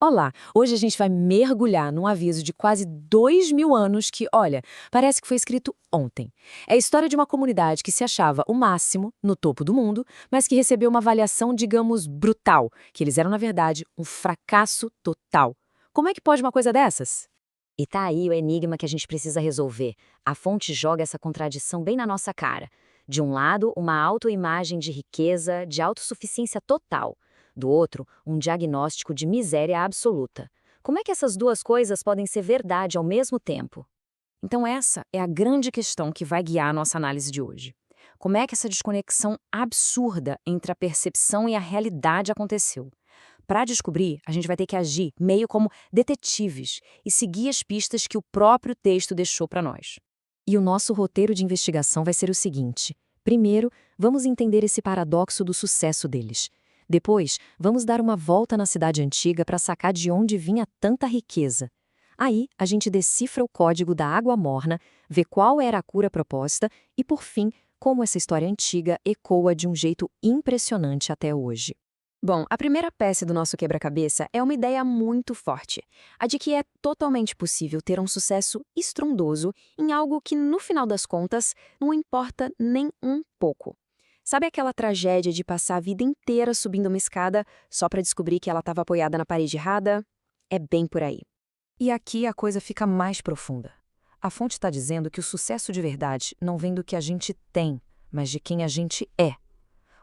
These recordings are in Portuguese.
Olá, hoje a gente vai mergulhar num aviso de quase 2.000 anos que, olha, parece que foi escrito ontem. É a história de uma comunidade que se achava o máximo, no topo do mundo, mas que recebeu uma avaliação, digamos, brutal, que eles eram, na verdade, um fracasso total. Como é que pode uma coisa dessas? E tá aí o enigma que a gente precisa resolver. A fonte joga essa contradição bem na nossa cara. De um lado, uma autoimagem de riqueza, de autossuficiência total. Do outro, um diagnóstico de miséria absoluta. Como é que essas duas coisas podem ser verdade ao mesmo tempo? Então essa é a grande questão que vai guiar a nossa análise de hoje. Como é que essa desconexão absurda entre a percepção e a realidade aconteceu? Para descobrir, a gente vai ter que agir meio como detetives e seguir as pistas que o próprio texto deixou para nós. E o nosso roteiro de investigação vai ser o seguinte: primeiro, vamos entender esse paradoxo do sucesso deles. Depois, vamos dar uma volta na cidade antiga para sacar de onde vinha tanta riqueza. Aí, a gente decifra o código da água morna, vê qual era a cura proposta e, por fim, como essa história antiga ecoa de um jeito impressionante até hoje. Bom, a primeira peça do nosso quebra-cabeça é uma ideia muito forte, a de que é totalmente possível ter um sucesso estrondoso em algo que, no final das contas, não importa nem um pouco. Sabe aquela tragédia de passar a vida inteira subindo uma escada só para descobrir que ela estava apoiada na parede errada? É bem por aí. E aqui a coisa fica mais profunda. A fonte está dizendo que o sucesso de verdade não vem do que a gente tem, mas de quem a gente é.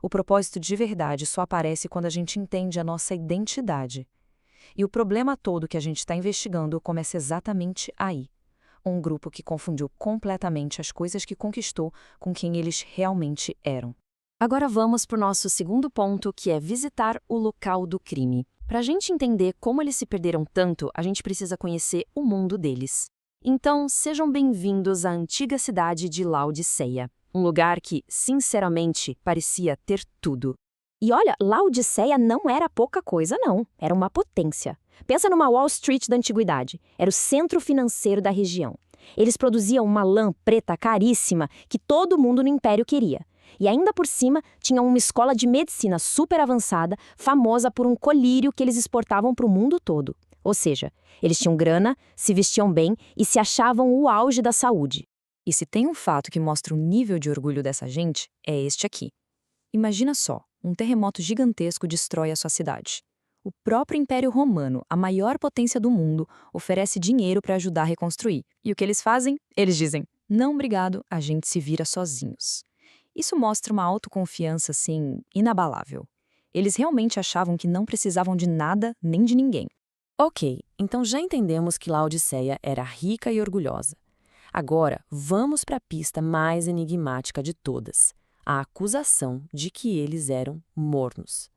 O propósito de verdade só aparece quando a gente entende a nossa identidade. E o problema todo que a gente está investigando começa exatamente aí. Um grupo que confundiu completamente as coisas que conquistou com quem eles realmente eram. Agora vamos para o nosso segundo ponto, que é visitar o local do crime. Para a gente entender como eles se perderam tanto, a gente precisa conhecer o mundo deles. Então, sejam bem-vindos à antiga cidade de Laodiceia. Um lugar que, sinceramente, parecia ter tudo. E olha, Laodiceia não era pouca coisa, não. Era uma potência. Pensa numa Wall Street da antiguidade. Era o centro financeiro da região. Eles produziam uma lã preta caríssima que todo mundo no império queria. E ainda por cima, tinham uma escola de medicina super avançada, famosa por um colírio que eles exportavam para o mundo todo. Ou seja, eles tinham grana, se vestiam bem e se achavam o auge da saúde. E se tem um fato que mostra o nível de orgulho dessa gente, é este aqui. Imagina só, um terremoto gigantesco destrói a sua cidade. O próprio Império Romano, a maior potência do mundo, oferece dinheiro para ajudar a reconstruir. E o que eles fazem? Eles dizem, não obrigado, a gente se vira sozinhos. Isso mostra uma autoconfiança, assim, inabalável. Eles realmente achavam que não precisavam de nada nem de ninguém. Ok, então já entendemos que Laodiceia era rica e orgulhosa. Agora, vamos para a pista mais enigmática de todas, a acusação de que eles eram mornos.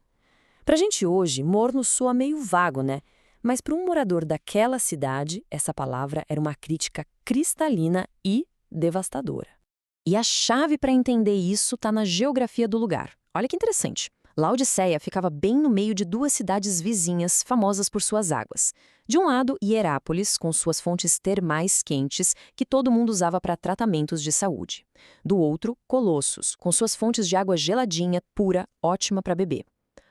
Para a gente hoje, morno soa meio vago, né? Mas para um morador daquela cidade, essa palavra era uma crítica cristalina e devastadora. E a chave para entender isso está na geografia do lugar. Olha que interessante. Laodiceia ficava bem no meio de duas cidades vizinhas famosas por suas águas. De um lado, Hierápolis, com suas fontes termais quentes que todo mundo usava para tratamentos de saúde. Do outro, Colossos, com suas fontes de água geladinha, pura, ótima para beber.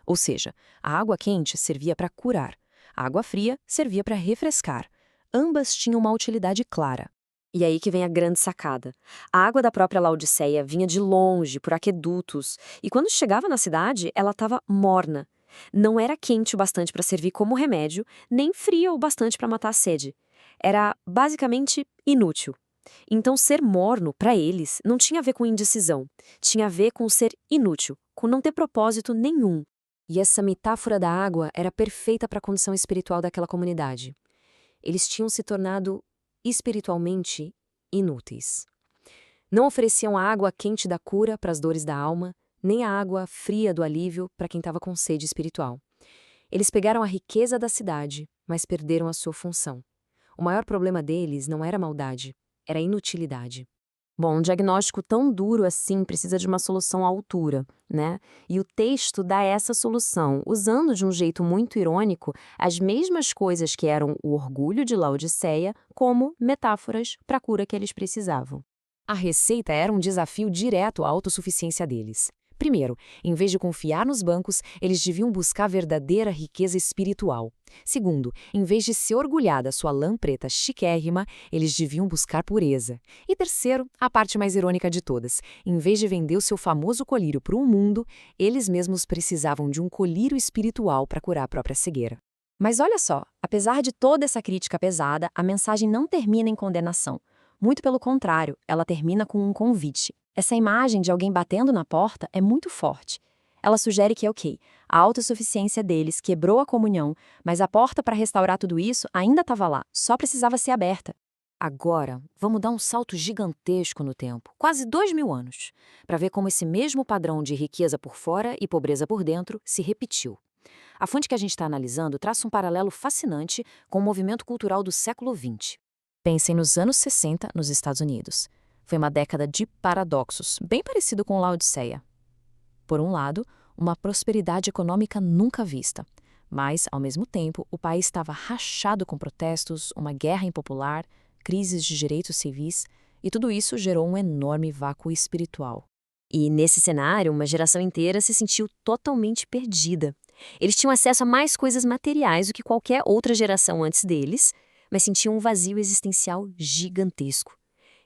Ou seja, a água quente servia para curar, a água fria servia para refrescar. Ambas tinham uma utilidade clara. E aí que vem a grande sacada. A água da própria Laodiceia vinha de longe, por aquedutos, e quando chegava na cidade, ela estava morna. Não era quente o bastante para servir como remédio, nem fria o bastante para matar a sede. Era basicamente inútil. Então, ser morno, para eles, não tinha a ver com indecisão. Tinha a ver com ser inútil, com não ter propósito nenhum. E essa metáfora da água era perfeita para a condição espiritual daquela comunidade. Eles tinham se tornado espiritualmente inúteis. Não ofereciam a água quente da cura para as dores da alma, nem a água fria do alívio para quem estava com sede espiritual. Eles pegaram a riqueza da cidade, mas perderam a sua função. O maior problema deles não era a maldade, era a inutilidade. Bom, um diagnóstico tão duro assim precisa de uma solução à altura, né? E o texto dá essa solução, usando de um jeito muito irônico as mesmas coisas que eram o orgulho de Laodiceia como metáforas para a cura que eles precisavam. A receita era um desafio direto à autossuficiência deles. Primeiro, em vez de confiar nos bancos, eles deviam buscar verdadeira riqueza espiritual. Segundo, em vez de se orgulhar da sua lã preta chiquérrima, eles deviam buscar pureza. E terceiro, a parte mais irônica de todas, em vez de vender o seu famoso colírio para o mundo, eles mesmos precisavam de um colírio espiritual para curar a própria cegueira. Mas olha só, apesar de toda essa crítica pesada, a mensagem não termina em condenação. Muito pelo contrário, ela termina com um convite. Essa imagem de alguém batendo na porta é muito forte. Ela sugere que, ok, a autossuficiência deles quebrou a comunhão, mas a porta para restaurar tudo isso ainda estava lá, só precisava ser aberta. Agora, vamos dar um salto gigantesco no tempo, quase 2000 anos, para ver como esse mesmo padrão de riqueza por fora e pobreza por dentro se repetiu. A fonte que a gente está analisando traça um paralelo fascinante com o movimento cultural do século XX. Pensem nos anos 60 nos Estados Unidos. Foi uma década de paradoxos, bem parecido com Laodiceia. Por um lado, uma prosperidade econômica nunca vista. Mas, ao mesmo tempo, o país estava rachado com protestos, uma guerra impopular, crises de direitos civis, e tudo isso gerou um enorme vácuo espiritual. E, nesse cenário, uma geração inteira se sentiu totalmente perdida. Eles tinham acesso a mais coisas materiais do que qualquer outra geração antes deles, mas sentiam um vazio existencial gigantesco.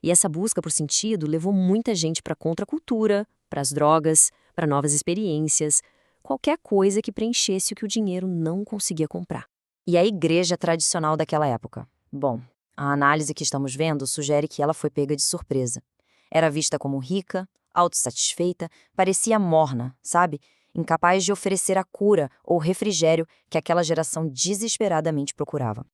E essa busca por sentido levou muita gente para a contracultura, para as drogas, para novas experiências, qualquer coisa que preenchesse o que o dinheiro não conseguia comprar. E a igreja tradicional daquela época? Bom, a análise que estamos vendo sugere que ela foi pega de surpresa. Era vista como rica, autossatisfeita, parecia morna, sabe? Incapaz de oferecer a cura ou refrigério que aquela geração desesperadamente procurava.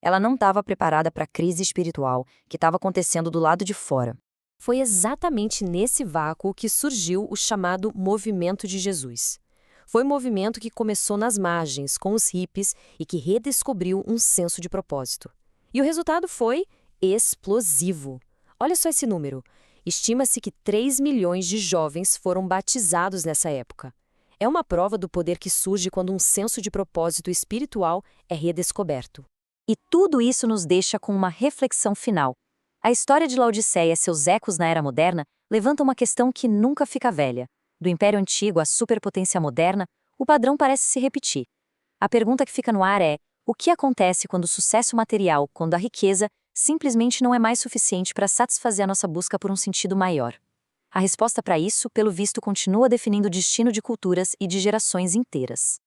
Ela não estava preparada para a crise espiritual que estava acontecendo do lado de fora. Foi exatamente nesse vácuo que surgiu o chamado Movimento de Jesus. Foi um movimento que começou nas margens, com os hippies, e que redescobriu um senso de propósito. E o resultado foi explosivo. Olha só esse número. Estima-se que 3 milhões de jovens foram batizados nessa época. É uma prova do poder que surge quando um senso de propósito espiritual é redescoberto. E tudo isso nos deixa com uma reflexão final. A história de Laodiceia e seus ecos na Era Moderna levanta uma questão que nunca fica velha. Do Império Antigo à superpotência moderna, o padrão parece se repetir. A pergunta que fica no ar é: o que acontece quando o sucesso material, quando a riqueza, simplesmente não é mais suficiente para satisfazer a nossa busca por um sentido maior? A resposta para isso, pelo visto, continua definindo o destino de culturas e de gerações inteiras.